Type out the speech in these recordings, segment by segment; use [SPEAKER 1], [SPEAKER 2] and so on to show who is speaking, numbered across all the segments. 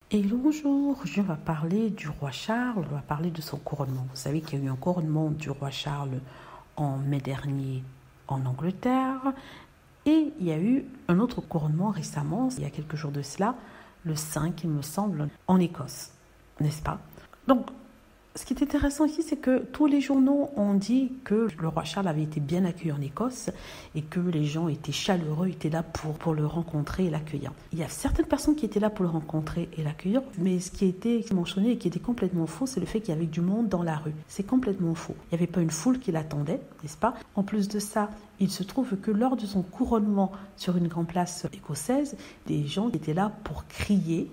[SPEAKER 1] Et bonjour, je vais parler du roi Charles, on va parler de son couronnement. Vous savez qu'il y a eu un couronnement du roi Charles en mai dernier en Angleterre et il y a eu un autre couronnement récemment, il y a quelques jours de cela, le 5 il me semble, en Écosse, n'est-ce pas? Donc, ce qui est intéressant ici, c'est que tous les journaux ont dit que le roi Charles avait été bien accueilli en Écosse et que les gens étaient chaleureux, étaient là pour le rencontrer et l'accueillir. Il y a certaines personnes qui étaient là pour le rencontrer et l'accueillir, mais ce qui a été mentionné et qui était complètement faux, c'est le fait qu'il y avait du monde dans la rue. C'est complètement faux. Il n'y avait pas une foule qui l'attendait, n'est-ce pas? En plus de ça, il se trouve que lors de son couronnement sur une grande place écossaise, des gens étaient là pour crier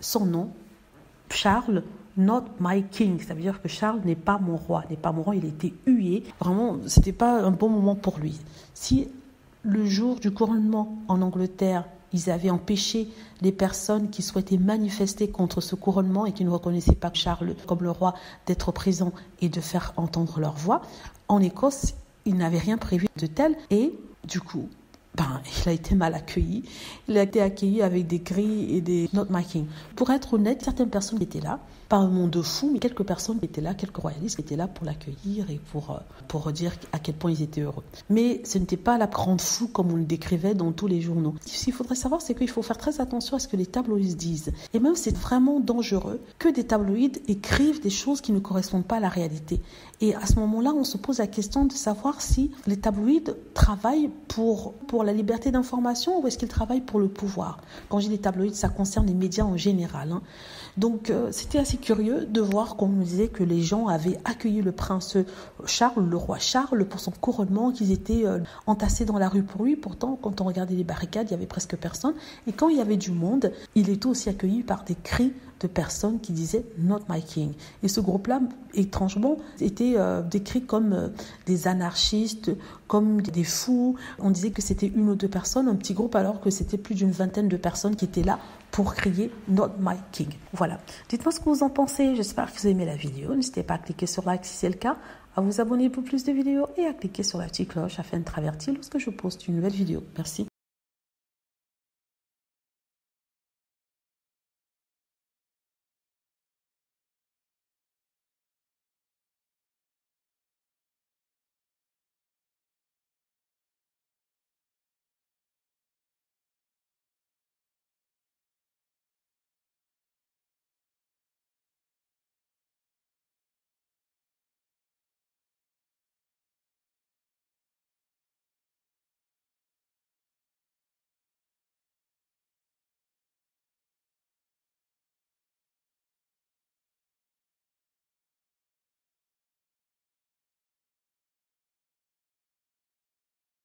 [SPEAKER 1] son nom, Charles, not my king. Ça veut dire que Charles n'est pas mon roi, n'est pas mon roi, il était hué. Vraiment, c'était pas un bon moment pour lui. Si le jour du couronnement en Angleterre, ils avaient empêché les personnes qui souhaitaient manifester contre ce couronnement et qui ne reconnaissaient pas Charles comme le roi d'être présent et de faire entendre leur voix, en Écosse, ils n'avaient rien prévu de tel et du coup, il a été mal accueilli. Il a été accueilli avec des cris et des not my king. Pour être honnête, certaines personnes qui étaient là, pas un monde fou, mais quelques personnes qui étaient là, quelques royalistes qui étaient là pour l'accueillir et pour dire à quel point ils étaient heureux. Mais ce n'était pas la grande foule comme on le décrivait dans tous les journaux. Ce qu'il faudrait savoir, c'est qu'il faut faire très attention à ce que les tabloïds disent. Et même c'est vraiment dangereux que des tabloïds écrivent des choses qui ne correspondent pas à la réalité. Et à ce moment-là, on se pose la question de savoir si les tabloïds travaillent pour la liberté d'information ou est-ce qu'ils travaillent pour le pouvoir. Quand je dis les tabloïds, ça concerne les médias en général. Donc, c'était assez curieux de voir qu'on nous disait que les gens avaient accueilli le prince Charles, le roi Charles, pour son couronnement, qu'ils étaient entassés dans la rue pour lui. Pourtant, quand on regardait les barricades, il y avait presque personne. Et quand il y avait du monde, il était aussi accueilli par des cris de personnes qui disaient « Not my king ». Et ce groupe-là, étrangement, était décrit comme des anarchistes, comme des fous. On disait que c'était une ou deux personnes, un petit groupe, alors que c'était plus d'une vingtaine de personnes qui étaient là pour crier « Not my king ». Voilà. Dites-moi ce que vous en pensez. J'espère que vous aimez la vidéo. N'hésitez pas à cliquer sur like si c'est le cas, à vous abonner pour plus de vidéos et à cliquer sur la petite cloche afin d'être averti lorsque je poste une nouvelle vidéo. Merci.